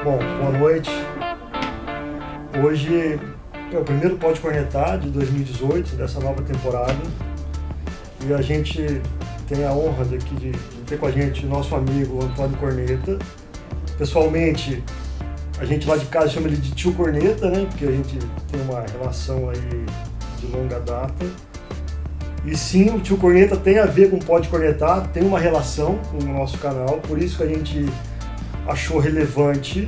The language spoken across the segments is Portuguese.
Bom, boa noite. Hoje é o primeiro Pode Cornetar de 2018, dessa nova temporada. E a gente tem a honra aqui de ter com a gente o nosso amigo Antônio Corneta. Pessoalmente, a gente lá de casa chama ele de tio Corneta, né? Porque a gente tem uma relação aí de longa data. E sim, o tio Corneta tem a ver com Pode Cornetar, tem uma relação com o nosso canal, por isso que a gente achou relevante,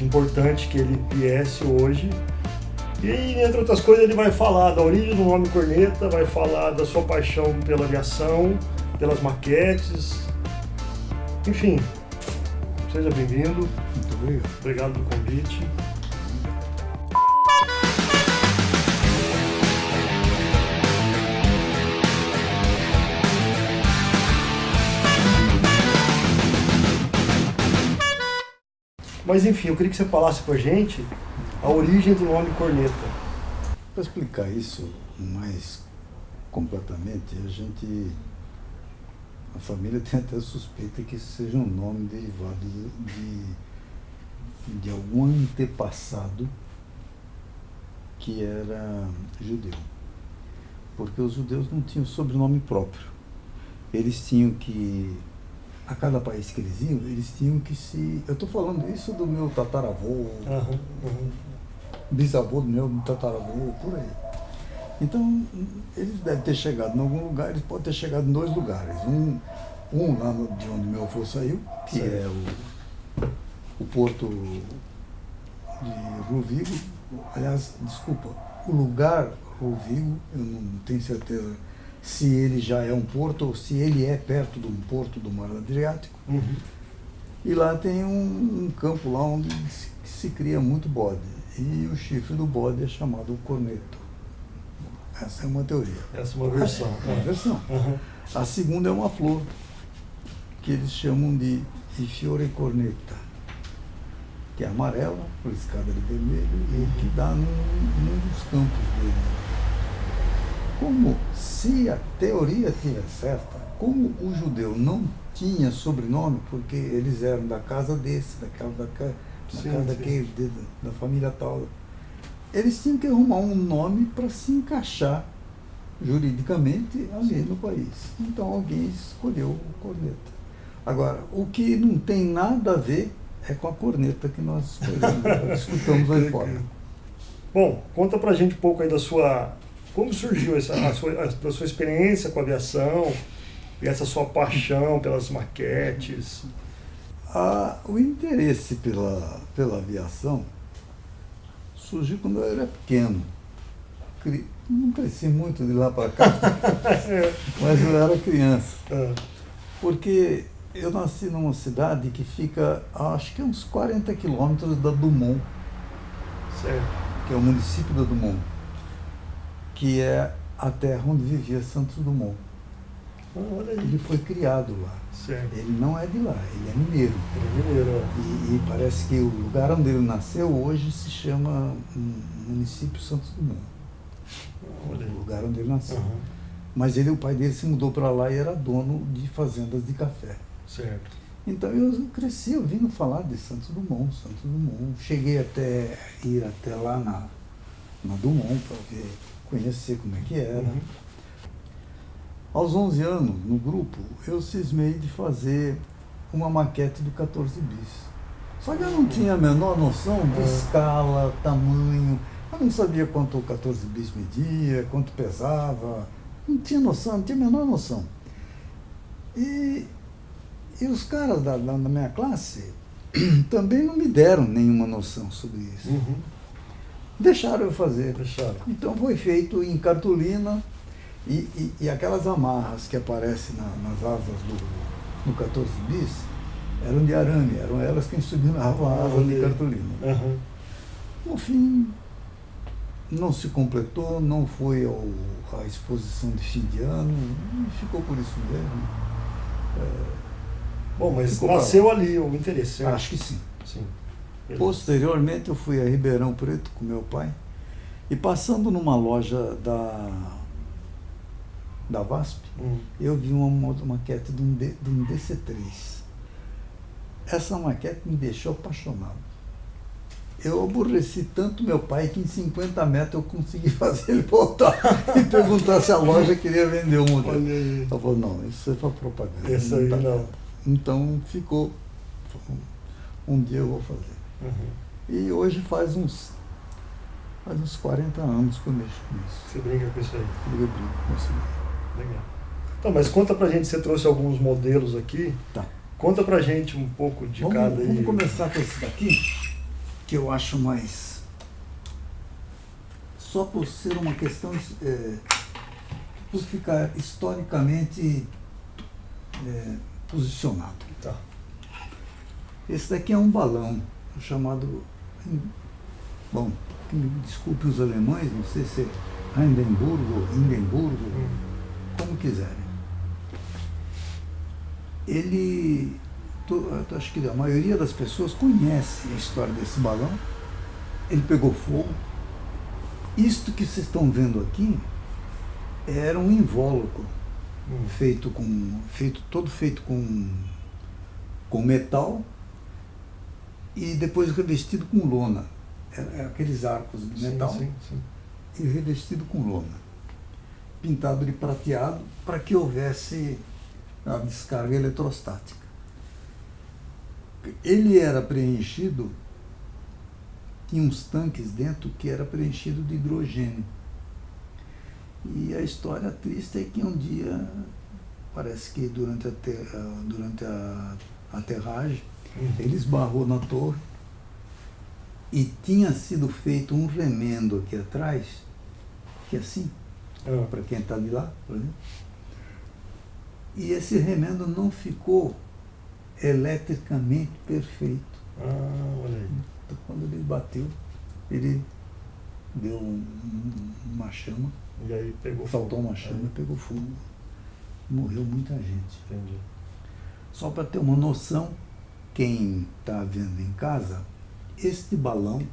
importante que ele viesse hoje. E, entre outras coisas, ele vai falar da origem do nome Corneta, vai falar da sua paixão pela aviação, pelas maquetes, enfim. Seja bem-vindo. Muito obrigado. Obrigado pelo convite. Mas enfim, eu queria que você falasse pra gente a origem do nome Corneta. Para explicar isso mais completamente, a família tem até suspeita que isso seja um nome derivado de algum antepassado que era judeu. Porque os judeus não tinham sobrenome próprio. Eles tinham que, a cada país que eles iam, eles tinham que se... Eu estou falando isso do meu tataravô, bisavô do meu tataravô, por aí. Então, eles devem ter chegado em algum lugar, eles podem ter chegado em dois lugares. Um lá de onde meu avô saiu, que Sim. é o porto de Rovigo. Aliás, desculpa, o lugar Rovigo, eu não tenho certeza se ele já é um porto ou se ele é perto de um porto do Mar Adriático. E lá tem um campo lá onde se cria muito bode. E o chifre do bode é chamado corneto. Essa é uma teoria. Essa é uma versão. É uma versão. A segunda é uma flor, que eles chamam de Fiore corneta, que é amarela, riscada de vermelho, e que dá num dos campos dele. Como, se a teoria estiver certa, como o judeu não tinha sobrenome, porque eles eram da casa desse, da casa daquele, da família tal, eles tinham que arrumar um nome para se encaixar juridicamente ali no país. Então alguém escolheu o corneta. Agora, o que não tem nada a ver é com a corneta que nós escutamos aí fora. Bom, conta pra gente um pouco aí da sua... Como surgiu da sua experiência com a aviação e essa sua paixão pelas maquetes? O interesse pela aviação surgiu quando eu era pequeno. Não cresci muito de lá para cá, mas eu era criança. Porque eu nasci numa cidade que fica, acho que uns 40 quilômetros da Dumont, Certo. que é o município da Dumont, que é a terra onde vivia Santos Dumont. Olha aí. Ele foi criado lá. Certo. Ele não é de lá, ele é mineiro. Ele é mineiro, E parece que o lugar onde ele nasceu hoje se chama município Santos Dumont. Olha aí. O lugar onde ele nasceu. Uhum. Mas o pai dele se mudou para lá e era dono de fazendas de café. Certo. Então eu cresci ouvindo falar de Santos Dumont. Cheguei até ir até lá na Dumont para conhecer como é que era. Uhum. Aos 11 anos, no grupo, eu cismei de fazer uma maquete do 14 bis. Só que eu não tinha a menor noção de escala, tamanho. Eu não sabia quanto o 14 bis media, quanto pesava. Não tinha noção, não tinha a menor noção. E os caras da minha classe também não me deram nenhuma noção sobre isso. Uhum. Deixaram eu fazer. Deixaram. Então foi feito em cartolina e aquelas amarras que aparecem nas asas do 14 bis eram de arame, eram elas quem subinavam a asa de cartolina. Uhum. No fim, não se completou, não foi a exposição de fim de ano, ficou por isso mesmo. Bom, mas Ficou nasceu ali o interesse, certo? Acho que sim. Sim. Posteriormente eu fui a Ribeirão Preto com meu pai e passando numa loja da VASP, eu vi uma maquete de um DC-3. Essa maquete me deixou apaixonado. Eu aborreci tanto meu pai que em 50 metros eu consegui fazer ele voltar e perguntar se a loja queria vender um modelo. Olha aí. Ele falou, não, isso é para propaganda. Esse aí tá não. certo. Então ficou, um dia eu vou fazer. Uhum. E hoje faz uns 40 anos que eu mexo com isso. Você brinca com isso aí. Eu brinco com isso. Legal. Então, mas conta pra gente, você trouxe alguns modelos aqui. Tá. Conta pra gente um pouco de cada aí. Vamos começar com esse daqui, que eu acho mais... Só por ser uma questão... por ficar historicamente posicionado. Tá. Esse daqui é um balão chamado... Bom, me desculpe os alemães, não sei se é Hindenburgo, como quiserem. Ele... acho que a maioria das pessoas conhece a história desse balão. Ele pegou fogo. Isto que vocês estão vendo aqui era um invólucro todo feito com metal e depois revestido com lona. Era aqueles arcos de metal Sim. e revestido com lona, pintado de prateado para que houvesse a descarga eletrostática. Ele era preenchido, tinha uns tanques dentro que era preenchido de hidrogênio. E a história triste é que um dia, parece que durante a aterragem, ele esbarrou na torre e tinha sido feito um remendo aqui atrás, que é assim, para quem está de lá, por exemplo. E esse remendo não ficou eletricamente perfeito. Olha aí. Então, quando ele bateu, ele deu uma chama, E aí pegou saltou fogo. uma chama e pegou fogo. Morreu muita gente. Entendi. Só para ter uma noção, quem está vendo em casa, este balão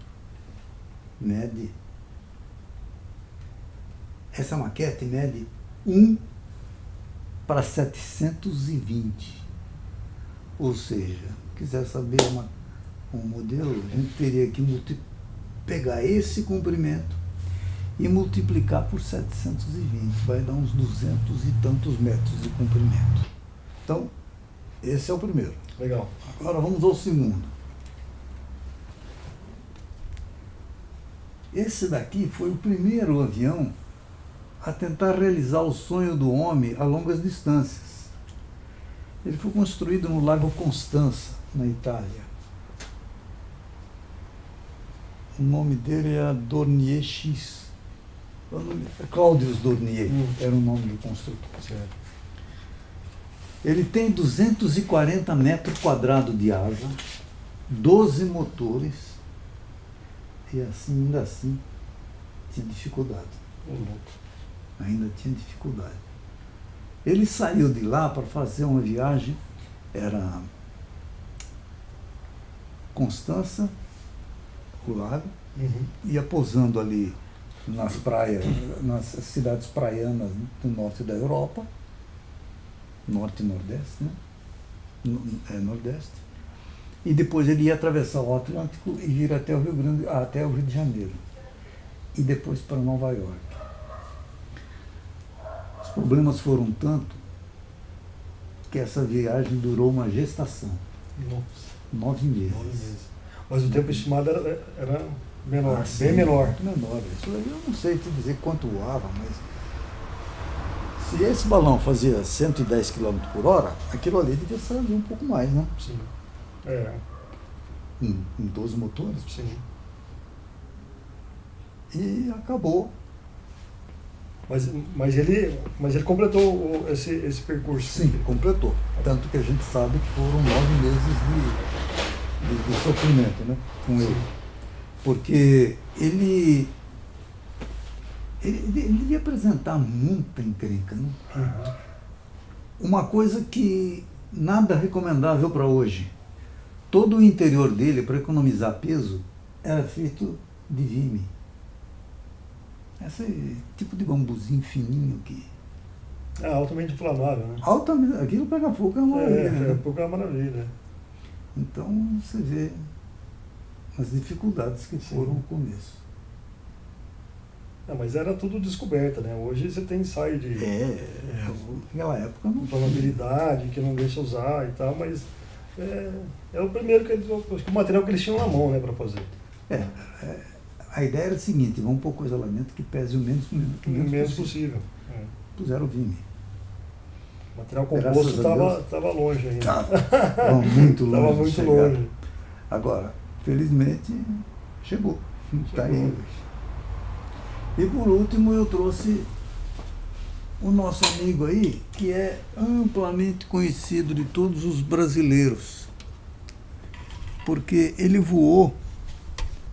mede, essa maquete mede 1:720. Ou seja, quiser saber um modelo, a gente teria que pegar esse comprimento e multiplicar por 720. Vai dar uns 200 e tantos metros de comprimento. Então, esse é o primeiro. Legal. Agora vamos ao segundo. Esse daqui foi o primeiro avião a tentar realizar o sonho do homem a longas distâncias. Ele foi construído no Lago Constanza, na Itália. O nome dele é Dornier X. Claudius Dornier era o nome do construtor. Certo. Ele tem 240 metros quadrados de asa, 12 motores, e assim, ainda assim, tinha dificuldade. Ainda tinha dificuldade. Ele saiu de lá para fazer uma viagem, era Constança, o lago, ia pousando ali nas praias, nas cidades praianas do norte da Europa, norte e nordeste, né? Nordeste. E depois ele ia atravessar o Atlântico e vir até o Rio de Janeiro. E depois para Nova York. Os problemas foram tanto que essa viagem durou uma gestação. Nossa. 9 meses. 9 meses. Mas o tempo estimado era menor, Sim, bem menor. muito menor. Isso aí eu não sei te dizer quanto voava, mas se esse balão fazia 110 km por hora, aquilo ali devia sair um pouco mais, né? Sim. Em 12 motores. Sim. E acabou. Mas ele completou esse percurso. Sim, completou. Tanto que a gente sabe que foram 9 meses de sofrimento, né, com ele. Porque ele devia apresentar muita encrenca, né? Uma coisa que nada recomendável para hoje. Todo o interior dele, para economizar peso, era feito de vime. Esse tipo de bambuzinho fininho que... Altamente inflamável, né? Altamente, aquilo pega fogo, é uma maravilha, né? Pouco é uma maravilha. Então você vê as dificuldades que foram o começo. Mas era tudo descoberta, né? Hoje você tem ensaio de Naquela época não inflamabilidade, que não deixa usar e tal, mas é o primeiro que acho que o material que eles tinham na mão, né, para fazer. A ideia era a seguinte: vamos pôr coisa lá dentro que pese o menos possível. Puseram o Vimy. O material composto estava longe ainda. Estava muito longe. Estava muito longe. Agora, felizmente, chegou. Está aí hoje. E por último eu trouxe o nosso amigo aí, que é amplamente conhecido de todos os brasileiros, porque ele voou,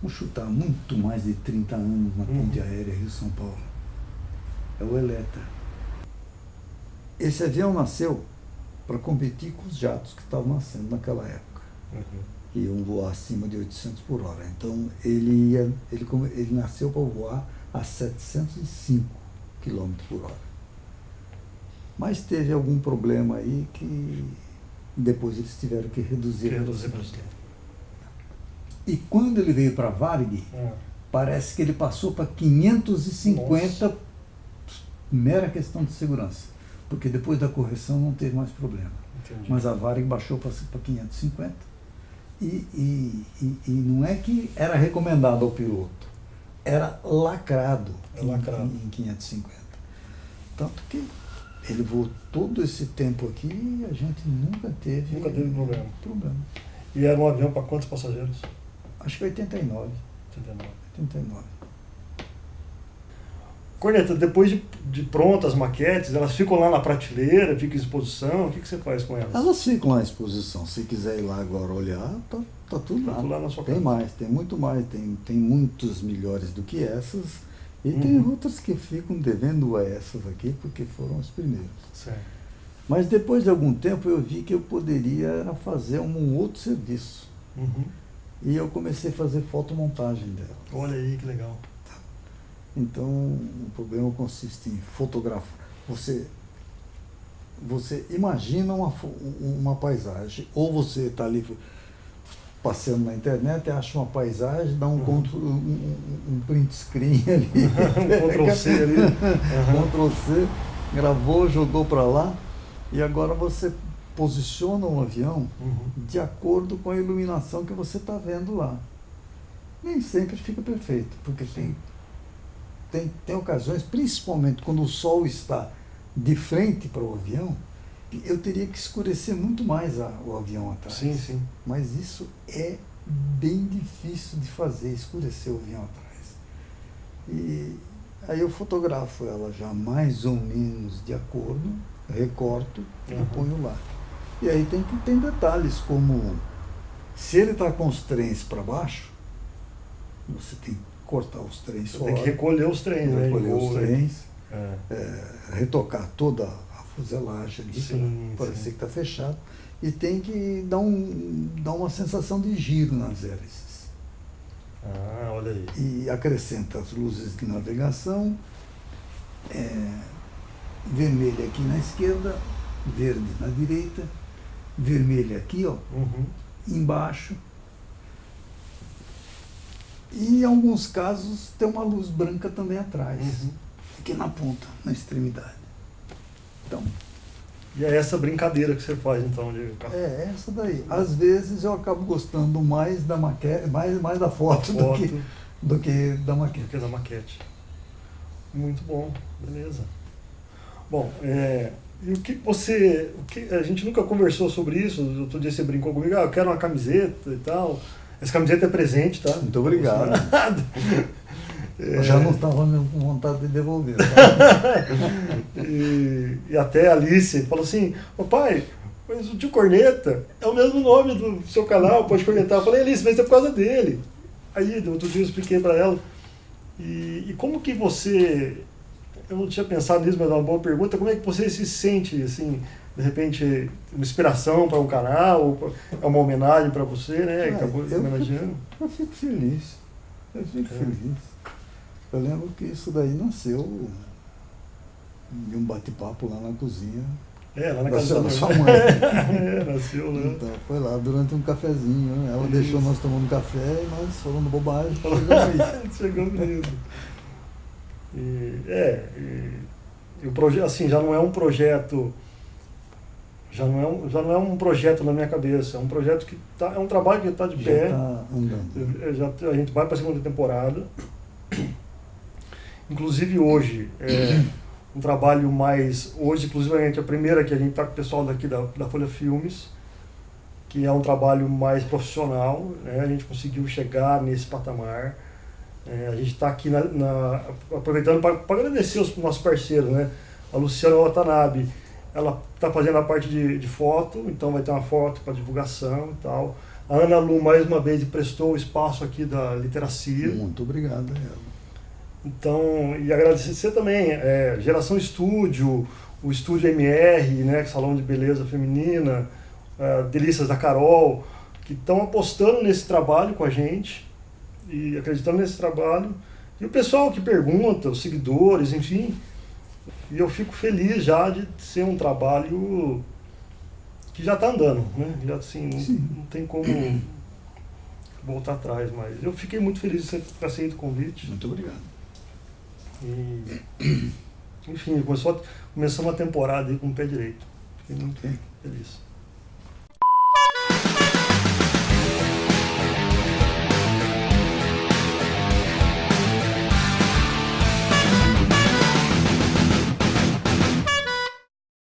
vou chutar, muito mais de 30 anos na ponte aérea Rio-São Paulo. É o Eletra. Esse avião nasceu para competir com os jatos que estavam nascendo naquela época. Que iam voar acima de 800 por hora. Então ele nasceu para voar a 705 km por hora. Mas teve algum problema aí que depois eles tiveram que reduzir a velocidade. E quando ele veio para Varig, parece que ele passou para 550. Nossa. Mera questão de segurança. Porque depois da correção não teve mais problema. Entendi. Mas a Varig baixou para 550. E não é que era recomendado ao piloto. Era lacrado, em 550. Tanto que ele voou todo esse tempo aqui e a gente nunca teve problema. E era um avião para quantos passageiros? Acho que 89. 89. Corneta, depois de prontas as maquetes, elas ficam lá na prateleira, ficam em exposição, o que você faz com elas? Elas ficam lá em exposição. Se quiser ir lá agora olhar, tá tudo lá. Tudo lá na sua casa. Tem mais, tem muito mais, tem muitas melhores do que essas. E tem outras que ficam devendo a essas aqui, porque foram as primeiras. Certo. Mas depois de algum tempo eu vi que eu poderia fazer um outro serviço. E eu comecei a fazer fotomontagem dela. Olha aí, que legal. Então, o problema consiste em fotografar. Você imagina uma paisagem, ou você está ali passeando na internet, acha uma paisagem, dá um print screen ali. Um Ctrl+C ali. Ctrl+C, gravou, jogou para lá, e agora você posiciona um avião de acordo com a iluminação que você está vendo lá. Nem sempre fica perfeito, porque tem ocasiões, principalmente quando o sol está de frente para o avião, eu teria que escurecer muito mais o avião atrás. Sim. Mas isso é bem difícil de fazer, escurecer o avião atrás. E aí eu fotografo ela já mais ou menos de acordo, recorto e ponho lá. E aí tem detalhes como, se ele está com os trens para baixo, você tem que cortar os trens fora. Tem que recolher os trens, né? Recolher os trens, retocar toda a fuselagem ali, para parecer que está fechado. E tem que dar uma sensação de giro nas hélices. Olha aí. E acrescenta as luzes de navegação, vermelha aqui na esquerda, verde na direita, vermelha aqui, embaixo. E em alguns casos tem uma luz branca também atrás, aqui na ponta, na extremidade. Então, e é essa brincadeira que você faz então de essa daí. Às vezes eu acabo gostando mais da maquete, mais da foto do que da maquete. Do que da maquete. Muito bom, beleza. Bom, e a gente nunca conversou sobre isso, outro dia você brincou comigo, eu quero uma camiseta e tal. Essa camiseta é presente, tá? Muito obrigado. Eu já não estava com vontade de devolver. E até a Alice falou assim, pai, mas o tio Corneta é o mesmo nome do seu canal, pode cornetar. Eu falei, Alice, mas é por causa dele. Aí, outro dia eu expliquei para ela. E como que você, eu não tinha pensado nisso, mas é uma boa pergunta, como é que você se sente, assim, de repente, uma inspiração para um canal, é uma homenagem para você, né? Acabou homenageando. Eu fico feliz. Feliz. Eu lembro que isso daí nasceu de um bate-papo lá na cozinha Lá na casa Da da sua minha mãe. Nasceu, né? Então, foi lá durante um cafezinho, né? Ela deixou nós tomando um café e nós falando bobagem. Chegamos nisso. E o projeto, assim, já não é um projeto, já não é um projeto na minha cabeça, é um projeto que é um trabalho que está de Já pé. está andando. A gente vai para a segunda temporada. Inclusive hoje, um trabalho mais. Hoje, inclusivamente, a primeira que a gente está com o pessoal daqui da Folha Filmes, que é um trabalho mais profissional, né? A gente conseguiu chegar nesse patamar. A gente está aqui aproveitando para agradecer os nossos parceiros, né? A Luciana Watanabe, ela está fazendo a parte de foto, então vai ter uma foto para divulgação e tal. A Ana Lu, mais uma vez, prestou o espaço aqui da literacia. Muito obrigado a ela. Então, e agradecer também Geração Estúdio, o Estúdio MR, né, Salão de Beleza Feminina, Delícias da Carol, que estão apostando nesse trabalho com a gente e acreditando nesse trabalho. E o pessoal que pergunta, os seguidores, enfim. E eu fico feliz já de ser um trabalho que já está andando, né? Já, assim, não tem como voltar atrás mais. Eu fiquei muito feliz de ter aceito o convite. Muito obrigado. E, enfim, começamos a temporada aí com o pé direito. Fiquei muito feliz.